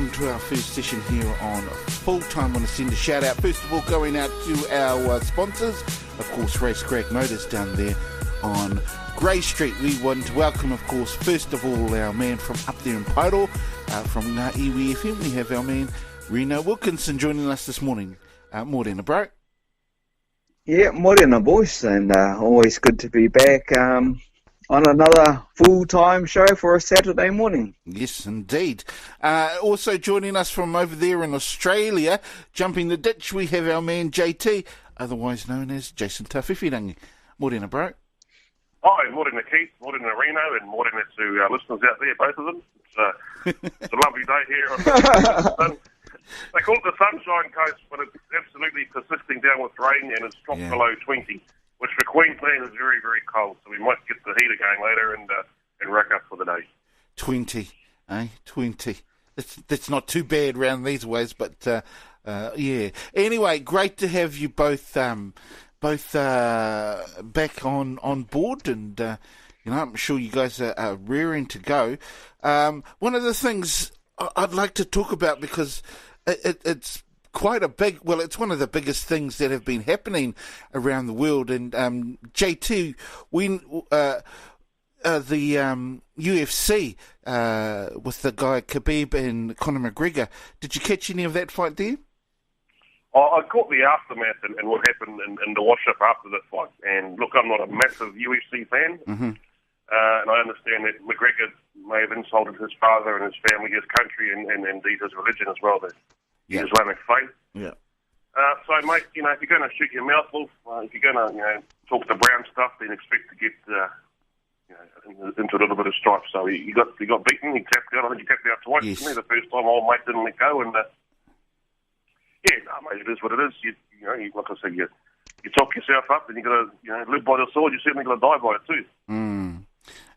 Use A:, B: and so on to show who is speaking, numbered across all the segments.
A: welcome to our first session here on Full Time. I want to send a shout out, first of all, going out to our sponsors, of course, Race Crack Motors down there on Grey Street. We want to welcome, of course, first of all, our man from up there in Pairo, from Niwa FM. We have our man Rino Wilkinson joining us this morning. Morena, bro.
B: Yeah, morena, boys, and always good to be back on another full-time show for a Saturday morning.
A: Yes, indeed. Also joining us from over there in Australia, jumping the ditch, we have our man JT, otherwise known as Jason Tawhiwhirangi. Morena, bro.
C: Hi, morena Keith, morena Reno, and morena to our listeners out there, both of them. It's a lovely day here on the sun. They call it the Sunshine Coast, but it's absolutely persisting down with rain, and it's dropped below 20, which for Queensland is very, very cold. So we might get the heater going later and rack up for the day.
A: 20, eh? 20. That's not too bad round these ways, but yeah. Anyway, great to have you both back on board, and I'm sure you guys are raring to go. One of the things I'd like to talk about, because it's quite a big, well, it's one of the biggest things that have been happening around the world. And JT, when the UFC with the guy Khabib and Conor McGregor, did you catch any of that fight there?
C: I caught the aftermath and what happened in the wash-up after the fight. And look, I'm not a massive UFC fan, and I understand that McGregor may have insulted his father and his family, his country, and indeed his religion as well, the Islamic faith. Yeah. So, mate, if you're going to shoot your mouth off, if you're going to, talk the brown stuff, then expect to get, into a little bit of strife. So he got beaten. He tapped out. I think he tapped out twice. Yes. The first time, old mate didn't let go, and mate, it is what it is. Like I said, you talk yourself up, and you got to, live by the sword. You're certainly going to die by it too.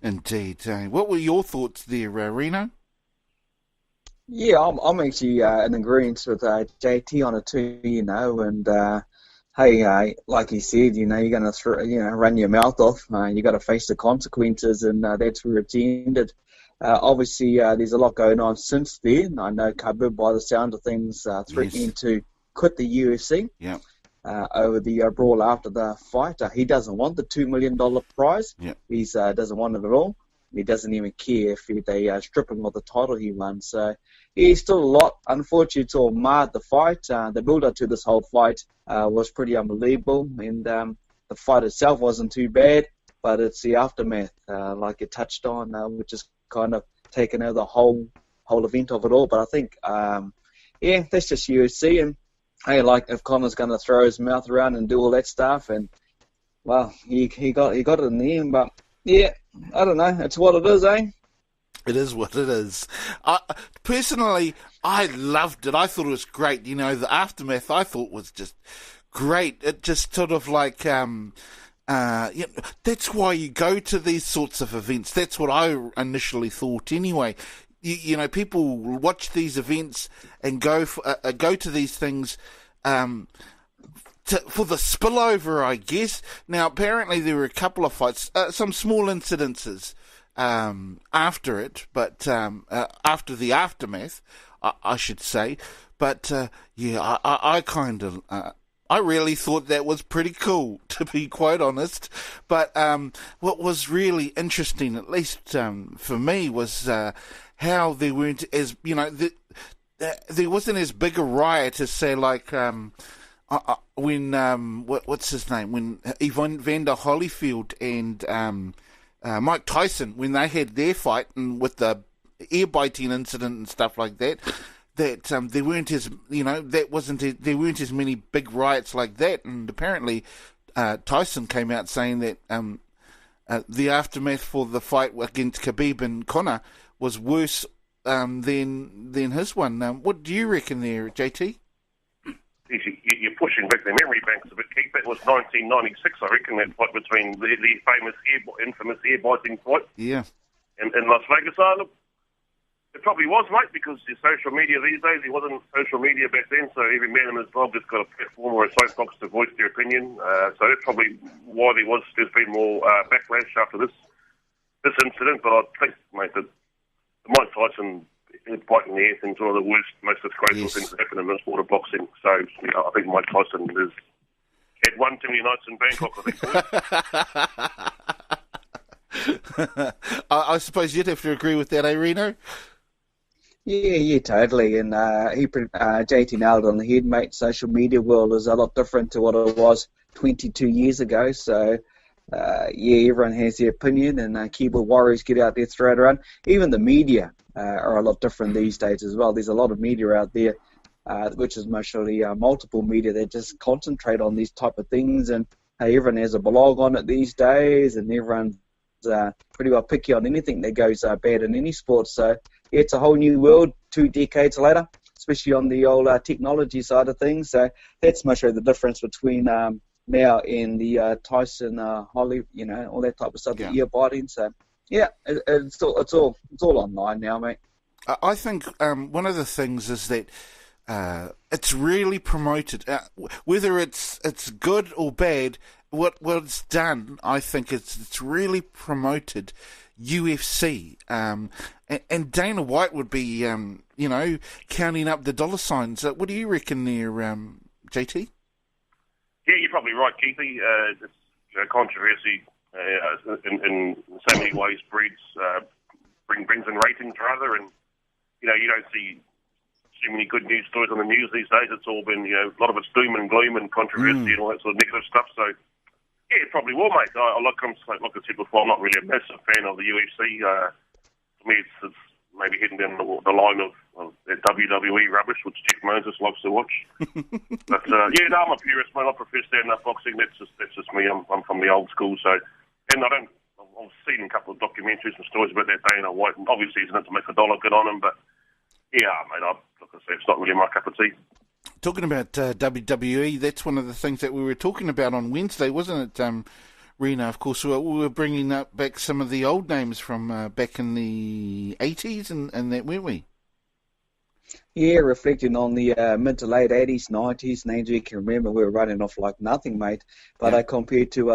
A: Indeed. What were your thoughts there, Reno?
B: Yeah, I'm actually in agreement with JT on it too, and hey, like he said, you're going to run your mouth off. You got to face the consequences, and that's where it's ended. Obviously, there's a lot going on since then. I know Khabib, by the sound of things, threatening to quit the UFC. Yeah. Over the brawl after the fight. He doesn't want the $2 million prize. Yep. He doesn't want it at all. He doesn't even care if they strip him of the title he won. So he's still a lot. Unfortunately, it's all marred the fight. The build-up to this whole fight was pretty unbelievable. And the fight itself wasn't too bad, but it's the aftermath, like you touched on, which is kind of taken over the whole event of it all. But I think, that's just UFC. And hey, like if Conor's going to throw his mouth around and do all that stuff, and well, he got it in the end. But yeah, I don't know. It's what it is, eh?
A: It is what it is. Personally, I loved it. I thought it was great. The aftermath I thought was just great. It just sort of like, that's why you go to these sorts of events. That's what I initially thought anyway. People watch these events and go to these things for the spillover, I guess. Now, apparently there were a couple of fights, some small incidences after it, but after the aftermath, I should say. But I kind of. I really thought that was pretty cool, to be quite honest. But what was really interesting, at least for me, was how there weren't as, there wasn't as big a riot as, say, like when, what's his name, when Evander Holyfield and Mike Tyson, when they had their fight, and with the ear biting incident and stuff like that, there weren't as, there weren't as many big riots like that. And apparently Tyson came out saying that the aftermath for the fight against Khabib and Conor was worse than his one. What do you reckon there, JT?
C: You're pushing back the memory banks a bit, Keith. That was 1996, I reckon, that fight between the famous, infamous ear-biting fight.
A: Yeah.
C: In Las Vegas. Look, it probably was, mate, because the social media these days, it wasn't social media back then, so every man and his dog has got a platform or a soapbox to voice their opinion. So that's probably why there's been more backlash after this incident. But I think, mate, that Mike Tyson, biting the air thing's one of the worst, most disgraceful things that happen in the sport of boxing. So I think Mike Tyson has had one too many nights in Bangkok, I think.
A: I suppose you'd have to agree with that, Rino?
B: Yeah, totally. And JT nailed it on the head, mate. Social media world is a lot different to what it was 22 years ago. So, everyone has their opinion, and keyboard warriors get out there, throw it around. Even the media are a lot different these days as well. There's a lot of media out there, which is mostly multiple media that just concentrate on these type of things. And everyone has a blog on it these days, and everyone's pretty well picky on anything that goes bad in any sport. So it's a whole new world 2 decades later, especially on the old technology side of things. So that's mostly the difference between now and the Tyson, Holly, all that type of stuff, the ear biting. So it's all online now, mate.
A: I think one of the things is that it's really promoted, whether it's good or bad. What's done, I think it's really promoted UFC, and Dana White would be, counting up the dollar signs. What do you reckon there, JT?
C: Yeah, you're probably right, Keithy. It's controversy in so many ways brings in ratings rather, and you don't see too many good news stories on the news these days. It's all been a lot of it's doom and gloom and controversy and all that sort of negative stuff. So yeah, it probably will, mate. Like I said before, I'm not really a massive fan of the UFC. For me, it's maybe heading down the line of that WWE rubbish, which Jeff Moses likes to watch. But I'm a purist, mate. I prefer stand-up boxing. That's just me. I'm from the old school, so and I've seen a couple of documentaries and stories about that Dana White, and obviously he's in it to make a dollar good on him. But yeah, mate, like I said, it's not really my cup of tea.
A: Talking about WWE, that's one of the things that we were talking about on Wednesday, wasn't it, Reno? Of course, we were bringing back some of the old names from back in the 80s and that, weren't we?
B: Yeah, reflecting on the mid to late 80s, 90s, names we can remember, we were running off like nothing, mate. But compared to,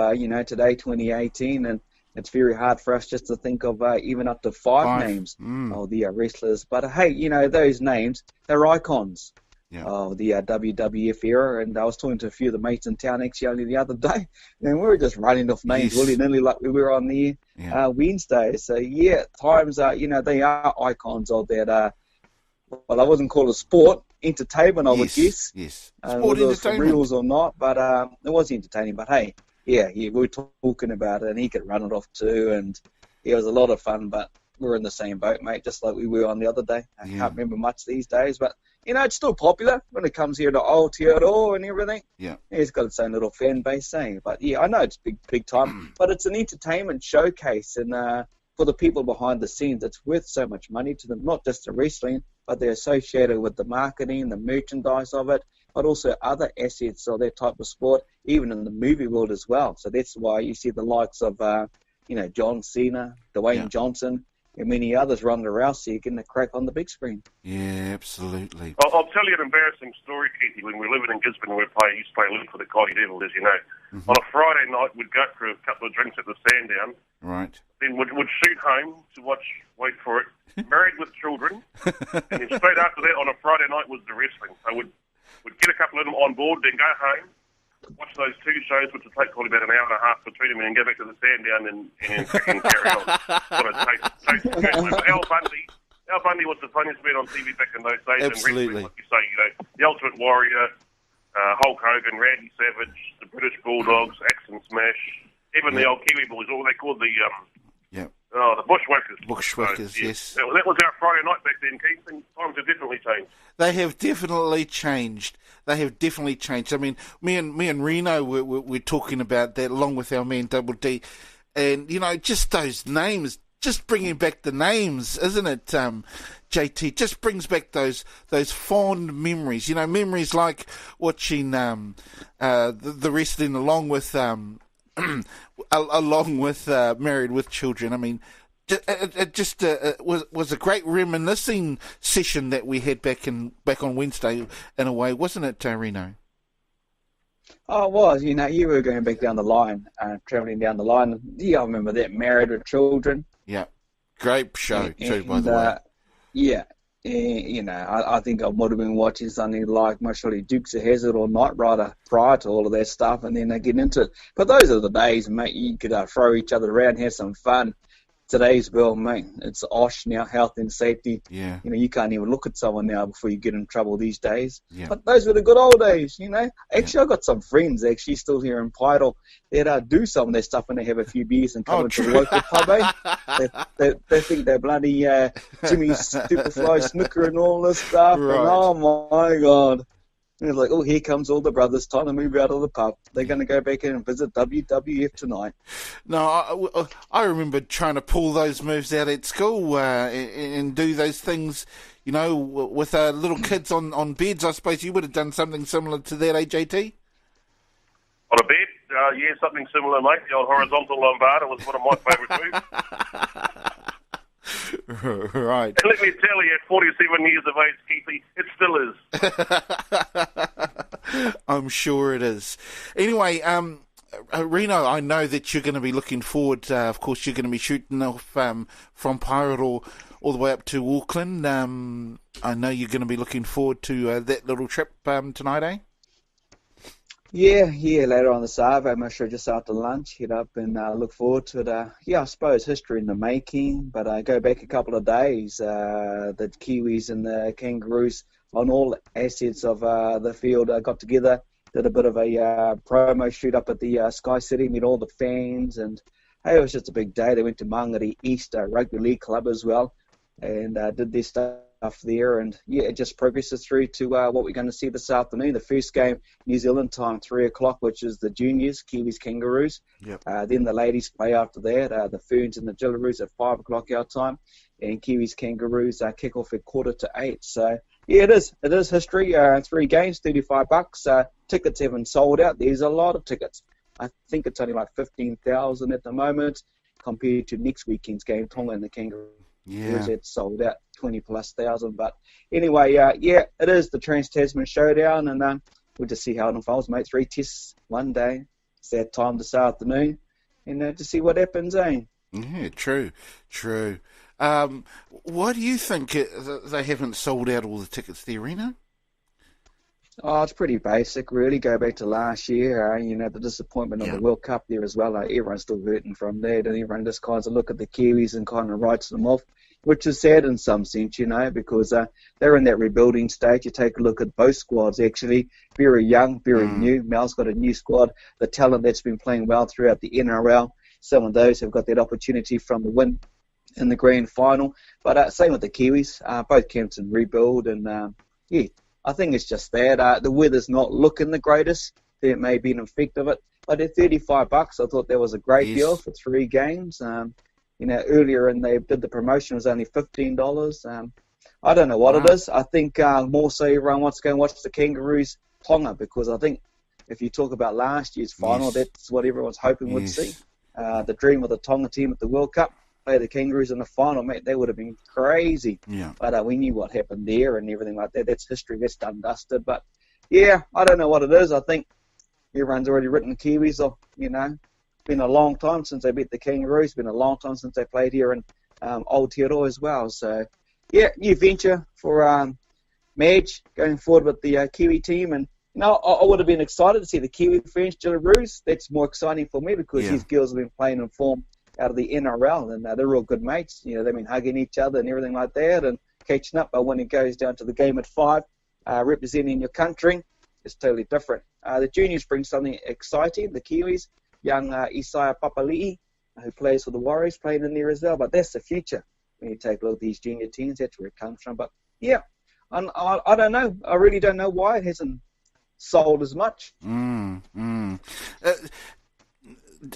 B: today, 2018, and it's very hard for us just to think of even up to five names of the wrestlers. But, hey, those names, they're icons. Of the WWF era, and I was talking to a few of the mates in town actually only the other day, and we were just running off names willy-nilly like we were on the Wednesday. So times they are icons of that. I wouldn't call it sport, entertainment. I would guess.
A: Yes.
B: Sport entertainment, rules or not, but it was entertaining. But hey, we were talking about it, and he could run it off too, and it was a lot of fun. But we're in the same boat, mate, just like we were on the other day. I can't remember much these days, but it's still popular when it comes here to Aotearoa and everything. Yeah, it's got its own little fan base, But I know it's big time, but it's an entertainment showcase, and for the people behind the scenes, it's worth so much money to them. Not just the wrestling, but they're associated with the marketing, the merchandise of it, but also other assets of that type of sport, even in the movie world as well. So that's why you see the likes of John Cena, Dwayne Johnson, and many others, Ronda Rousey, getting a crack on the big screen.
A: Yeah, absolutely.
C: I'll tell you an embarrassing story, Keithy. When we were living in Gisborne, we used to play League for the Coyote Devils, as you know. Mm-hmm. On a Friday night, we'd go for a couple of drinks at the Sandown.
A: Right.
C: Then we'd shoot home to watch, wait for it, Married with Children. And then straight after that, on a Friday night, was the wrestling. So we'd get a couple of them on board, then go home, watch those two shows, which would take probably about an hour and a half between them, and then go back to the Sandown and carry on. Al Bundy was the funniest man on TV back in those days.
A: Absolutely.
C: And like you say, the Ultimate Warrior, Hulk Hogan, Randy Savage, the British Bulldogs, Axe and Smash, even the old Kiwi boys, all they called the the Bushwhackers.
A: Bushwhackers, yes.
C: That was our Friday night back then, Keith, and times have definitely changed.
A: They have definitely changed. I mean, me and Reno we're talking about that along with our man Double D, and just those names, just bringing back the names, isn't it, JT? Just brings back those fond memories. Memories like watching the wrestling along with Married with Children. I mean, it just was a great reminiscing session that we had back on Wednesday in a way, wasn't it, Reno?
B: Oh, it was. You were going back down the line, travelling down the line. Yeah, I remember that, Married with Children.
A: Yeah, great show too, by the way.
B: Yeah, I think I would have been watching something like most surely Dukes of Hazzard or Knight Rider prior to all of that stuff, and then they get into it. But those are the days, mate. You could throw each other around, have some fun. Today's world, mate, it's OSH now, health and safety.
A: Yeah.
B: You can't even look at someone now before you get in trouble these days.
A: Yeah.
B: But those were the good old days, Actually, I've got some friends actually still here in Pidal that do some of their stuff when they have a few beers and come into the local pub, eh? They think they're bloody Jimmy Superfly snooker and all this stuff.
A: Right.
B: And oh, my God. And it's like, oh, here comes all the brothers, time to move out of the pub. They're going to go back in and visit WWF tonight.
A: No, I remember trying to pull those moves out at school and do those things, with little kids on beds. I suppose you would have done something similar to that, JT?
C: On a bed? Yeah, something similar, mate. The old horizontal lombarda was one of my favourite moves.
A: Right.
C: And let me tell you, at 47 years of age, Keithy, it still is.
A: I'm sure it is. Anyway, Rino, I know that you're going to be looking forward. Of course, you're going to be shooting off from Pirate all the way up to Auckland. I know you're going to be looking forward to that little trip tonight, eh?
B: Yeah, later on this afternoon, I'm sure just after lunch, head up and look forward to it. I suppose history in the making, but I go back a couple of days. The Kiwis and the Kangaroos on all assets of the field got together, did a bit of a promo shoot up at the Sky City, met all the fans, and hey, it was just a big day. They went to Mangere East Rugby League Club as well, and did their stuff there, and it just progresses through to what we're going to see this afternoon. The first game, New Zealand time, 3 o'clock, which is the juniors, Kiwis, Kangaroos.
A: Yep.
B: Then the ladies play after that, the Ferns and the Jillaroos at 5 o'clock our time, and Kiwis, Kangaroos kick off at 7:45. So it is history. 3 games, $35. Tickets haven't sold out. There's a lot of tickets. I think it's only like 15,000 at the moment compared to next weekend's game, Tonga and the Kangaroos.
A: Yeah.
B: It's sold out 20,000+. But anyway, it is the Trans-Tasman Showdown, and we'll just see how it unfolds, mate. 3 tests, 1 day. It's that time this afternoon, and to see what happens, eh?
A: Yeah, true. Why do you think they haven't sold out all the tickets there, Reno?
B: Oh, it's pretty basic, really. Go back to last year, the disappointment of the World Cup there as well. Everyone's still hurting from that, and everyone just kind of look at the Kiwis and kind of writes them off, which is sad in some sense, because they're in that rebuilding stage. You take a look at both squads, actually. Very young, very new. Mal's got a new squad. The talent that's been playing well throughout the NRL, some of those have got that opportunity from the win in the grand final. But same with the Kiwis. Both camps in rebuild, and I think it's just that. The weather's not looking the greatest. There may be an effect of it. But at $35, I thought that was a great deal for 3 games. Earlier and they did the promotion, it was only $15. I don't know what it is. I think more so everyone wants to go and watch the Kangaroos Tonga, because I think if you talk about last year's final, that's what everyone's hoping would see. The dream of the Tonga team at the World Cup, play the Kangaroos in the final, mate, they would have been crazy.
A: Yeah.
B: But we knew what happened there and everything like that. That's history. That's done dusted. But, I don't know what it is. I think everyone's already written the Kiwis off, Been a long time since they beat the Kangaroos. Been a long time since they played here in Aotearoa as well. So, new venture for Madge going forward with the Kiwi team. And, I would have been excited to see the Kiwi Ferns, Jillaroos. That's more exciting for me because these girls have been playing in form out of the NRL, and they're all good mates. They've been hugging each other and everything like that, and catching up. But when it goes down to the game at 5, representing your country, it's totally different. The juniors bring something exciting. The Kiwis, young Isaiah Papali'i, who plays for the Warriors, playing in there as well. But that's the future when you take a look at these junior teams. That's where it comes from. But I don't know. I really don't know why it hasn't sold as much.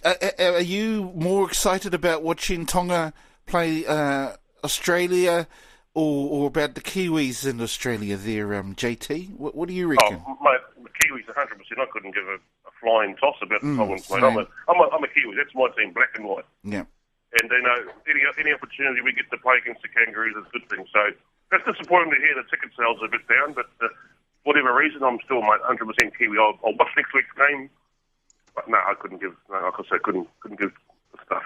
A: Are you more excited about watching Tonga play Australia or about the Kiwis in Australia there, JT? What do you reckon?
C: Oh, mate, the Kiwis 100%. I couldn't give a flying toss about the Tongans, mate. I'm a Kiwi. That's my team, black and white.
A: Yeah.
C: And, any opportunity we get to play against the Kangaroos is a good thing. So it's disappointing to hear the ticket sales are a bit down, but for whatever reason, I'm still, mate, 100% Kiwi. I'll watch next week's game. But no, I couldn't give. No, like I said, couldn't give the stuff.